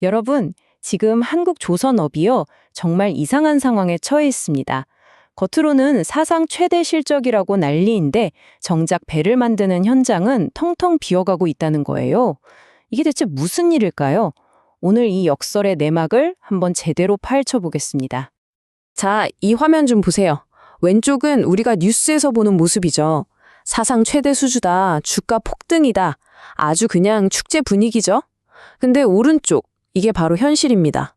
여러분, 지금 한국 조선업이요, 정말 이상한 상황에 처해 있습니다. 겉으로는 사상 최대 실적이라고 난리인데 정작 배를 만드는 현장은 텅텅 비어가고 있다는 거예요. 이게 대체 무슨 일일까요? 오늘 이 역설의 내막을 한번 제대로 파헤쳐 보겠습니다. 자, 이 화면 좀 보세요. 왼쪽은 우리가 뉴스에서 보는 모습이죠. 사상 최대 수주다, 주가 폭등이다. 아주 그냥 축제 분위기죠. 근데 오른쪽, 이게 바로 현실입니다.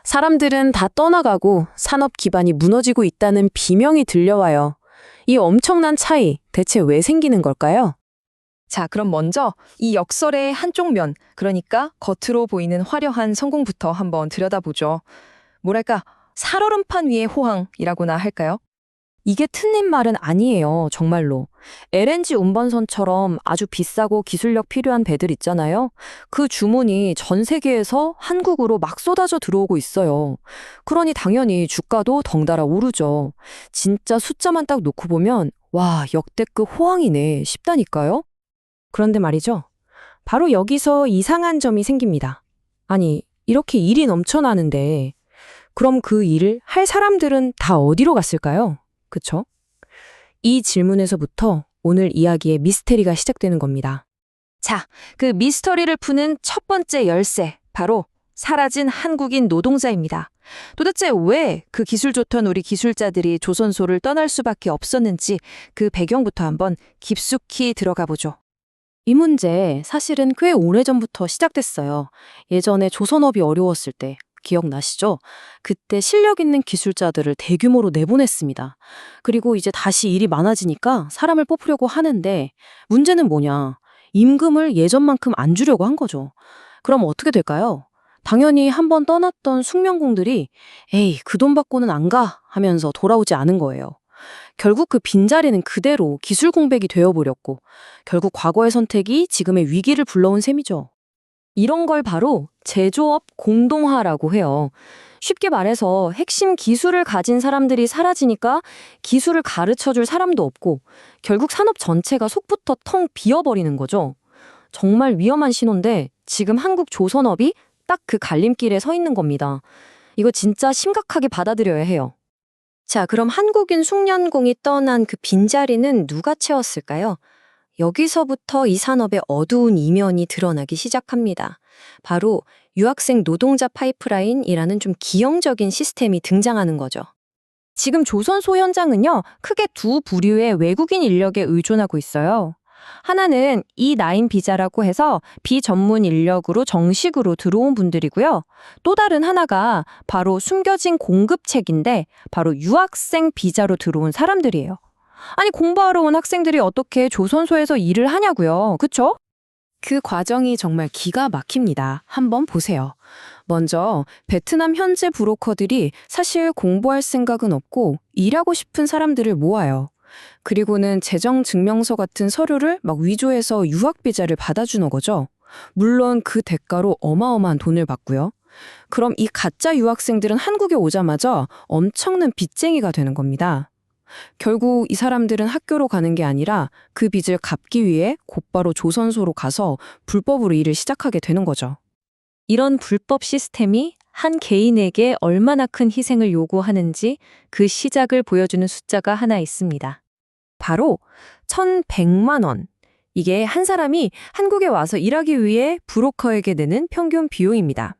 사람들은 다 떠나가고 산업 기반이 무너지고 있다는 비명이 들려와요. 이 엄청난 차이, 대체 왜 생기는 걸까요? 자, 그럼 먼저 이 역설의 한쪽 면, 그러니까 겉으로 보이는 화려한 성공부터 한번 들여다보죠. 뭐랄까, 살얼음판 위의 호황이라고나 할까요? 이게 틀린 말은 아니에요, 정말로. LNG 운반선처럼 아주 비싸고 기술력 필요한 배들 있잖아요. 그 주문이 전 세계에서 한국으로 막 쏟아져 들어오고 있어요. 그러니 당연히 주가도 덩달아 오르죠. 진짜 숫자만 딱 놓고 보면 와, 역대급 호황이네 싶다니까요. 그런데 말이죠. 바로 여기서 이상한 점이 생깁니다. 아니, 이렇게 일이 넘쳐나는데 그럼 그 일을 할 사람들은 다 어디로 갔을까요? 그쵸? 이 질문에서부터 오늘 이야기의 미스테리가 시작되는 겁니다. 자, 그 미스터리를 푸는 첫 번째 열쇠, 바로 사라진 한국인 노동자입니다. 도대체 왜 그 기술 좋던 우리 기술자들이 조선소를 떠날 수밖에 없었는지 그 배경부터 한번 깊숙이 들어가 보죠. 이 문제 사실은 꽤 오래전부터 시작됐어요. 예전에 조선업이 어려웠을 때 기억나시죠? 그때 실력 있는 기술자들을 대규모로 내보냈습니다. 그리고 이제 다시 일이 많아지니까 사람을 뽑으려고 하는데 문제는 뭐냐? 임금을 예전만큼 안 주려고 한 거죠. 그럼 어떻게 될까요? 당연히 한번 떠났던 숙련공들이 에이, 그 돈 받고는 안 가 하면서 돌아오지 않은 거예요. 결국 그 빈자리는 그대로 기술 공백이 되어버렸고 결국 과거의 선택이 지금의 위기를 불러온 셈이죠. 이런 걸 바로 제조업 공동화라고 해요. 쉽게 말해서 핵심 기술을 가진 사람들이 사라지니까 기술을 가르쳐 줄 사람도 없고 결국 산업 전체가 속부터 텅 비어버리는 거죠. 정말 위험한 신호인데 지금 한국 조선업이 딱 그 갈림길에 서 있는 겁니다. 이거 진짜 심각하게 받아들여야 해요. 자, 그럼 한국인 숙련공이 떠난 그 빈자리는 누가 채웠을까요? 여기서부터 이 산업의 어두운 이면이 드러나기 시작합니다. 바로 유학생 노동자 파이프라인이라는 좀 기형적인 시스템이 등장하는 거죠. 지금 조선소 현장은요, 크게 두 부류의 외국인 인력에 의존하고 있어요. 하나는 E9 비자라고 해서 비전문 인력으로 정식으로 들어온 분들이고요. 또 다른 하나가 바로 숨겨진 공급책인데 바로 유학생 비자로 들어온 사람들이에요. 아니, 공부하러 온 학생들이 어떻게 조선소에서 일을 하냐고요. 그쵸? 그 과정이 정말 기가 막힙니다. 한번 보세요. 먼저 베트남 현지 브로커들이 사실 공부할 생각은 없고 일하고 싶은 사람들을 모아요. 그리고는 재정증명서 같은 서류를 막 위조해서 유학비자를 받아주는 거죠. 물론 그 대가로 어마어마한 돈을 받고요. 그럼 이 가짜 유학생들은 한국에 오자마자 엄청난 빚쟁이가 되는 겁니다. 결국 이 사람들은 학교로 가는 게 아니라 그 빚을 갚기 위해 곧바로 조선소로 가서 불법으로 일을 시작하게 되는 거죠. 이런 불법 시스템이 한 개인에게 얼마나 큰 희생을 요구하는지 그 시작을 보여주는 숫자가 하나 있습니다. 바로 1,100만 원. 이게 한 사람이 한국에 와서 일하기 위해 브로커에게 내는 평균 비용입니다.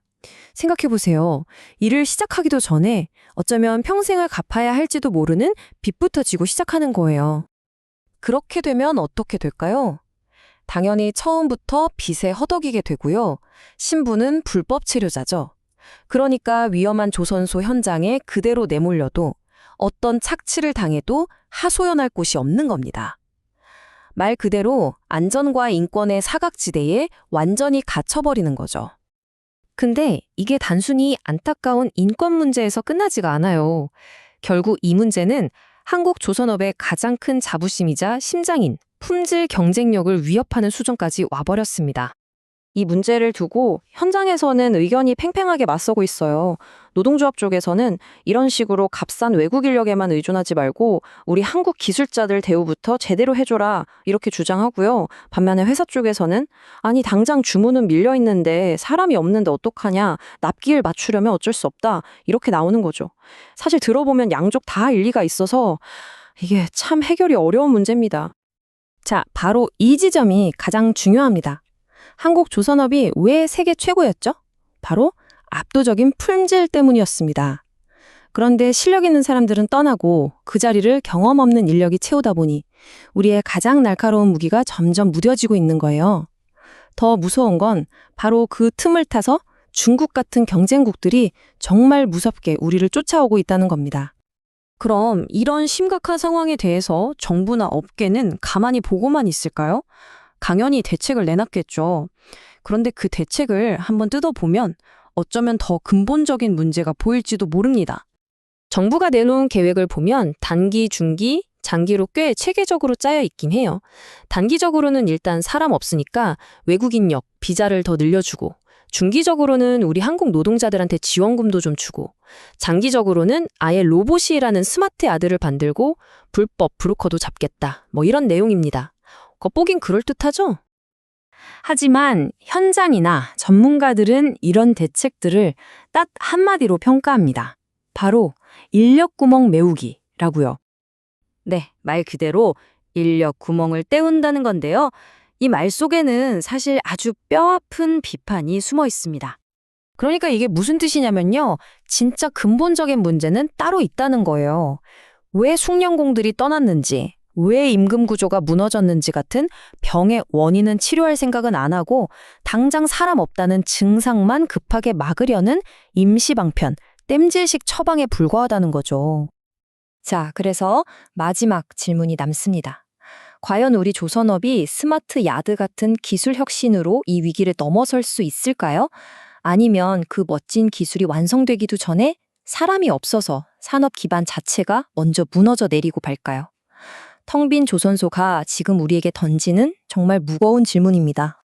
생각해보세요. 일을 시작하기도 전에 어쩌면 평생을 갚아야 할지도 모르는 빚부터 지고 시작하는 거예요. 그렇게 되면 어떻게 될까요? 당연히 처음부터 빚에 허덕이게 되고요. 신부는 불법 체류자죠. 그러니까 위험한 조선소 현장에 그대로 내몰려도 어떤 착취를 당해도 하소연할 곳이 없는 겁니다. 말 그대로 안전과 인권의 사각지대에 완전히 갇혀버리는 거죠. 근데 이게 단순히 안타까운 인권 문제에서 끝나지가 않아요. 결국 이 문제는 한국 조선업의 가장 큰 자부심이자 심장인 품질 경쟁력을 위협하는 수준까지 와버렸습니다. 이 문제를 두고 현장에서는 의견이 팽팽하게 맞서고 있어요. 노동조합 쪽에서는 이런 식으로 값싼 외국 인력에만 의존하지 말고 우리 한국 기술자들 대우부터 제대로 해줘라 이렇게 주장하고요. 반면에 회사 쪽에서는 아니 당장 주문은 밀려 있는데 사람이 없는데 어떡하냐, 납기를 맞추려면 어쩔 수 없다 이렇게 나오는 거죠. 사실 들어보면 양쪽 다 일리가 있어서 이게 참 해결이 어려운 문제입니다. 자, 바로 이 지점이 가장 중요합니다. 한국 조선업이 왜 세계 최고였죠? 바로 압도적인 품질 때문이었습니다. 그런데 실력 있는 사람들은 떠나고 그 자리를 경험 없는 인력이 채우다 보니 우리의 가장 날카로운 무기가 점점 무뎌지고 있는 거예요. 더 무서운 건 바로 그 틈을 타서 중국 같은 경쟁국들이 정말 무섭게 우리를 쫓아오고 있다는 겁니다. 그럼 이런 심각한 상황에 대해서 정부나 업계는 가만히 보고만 있을까요? 당연히 대책을 내놨겠죠. 그런데 그 대책을 한번 뜯어보면 어쩌면 더 근본적인 문제가 보일지도 모릅니다. 정부가 내놓은 계획을 보면 단기, 중기, 장기로 꽤 체계적으로 짜여 있긴 해요. 단기적으로는 일단 사람 없으니까 외국인력, 비자를 더 늘려주고, 중기적으로는 우리 한국 노동자들한테 지원금도 좀 주고, 장기적으로는 아예 로봇이 일하는 스마트 야드를 만들고 불법 브로커도 잡겠다. 뭐 이런 내용입니다. 겉보긴 그럴듯하죠? 하지만 현장이나 전문가들은 이런 대책들을 딱 한마디로 평가합니다. 바로 인력 구멍 메우기라고요. 네, 말 그대로 인력 구멍을 때운다는 건데요. 이 말 속에는 사실 아주 뼈아픈 비판이 숨어 있습니다. 그러니까 이게 무슨 뜻이냐면요. 진짜 근본적인 문제는 따로 있다는 거예요. 왜 숙련공들이 떠났는지, 왜 임금 구조가 무너졌는지 같은 병의 원인은 치료할 생각은 안 하고 당장 사람 없다는 증상만 급하게 막으려는 임시방편, 땜질식 처방에 불과하다는 거죠. 자, 그래서 마지막 질문이 남습니다. 과연 우리 조선업이 스마트 야드 같은 기술 혁신으로 이 위기를 넘어설 수 있을까요? 아니면 그 멋진 기술이 완성되기도 전에 사람이 없어서 산업 기반 자체가 먼저 무너져 내리고 말까요? 텅 빈 조선소가 지금 우리에게 던지는 정말 무거운 질문입니다.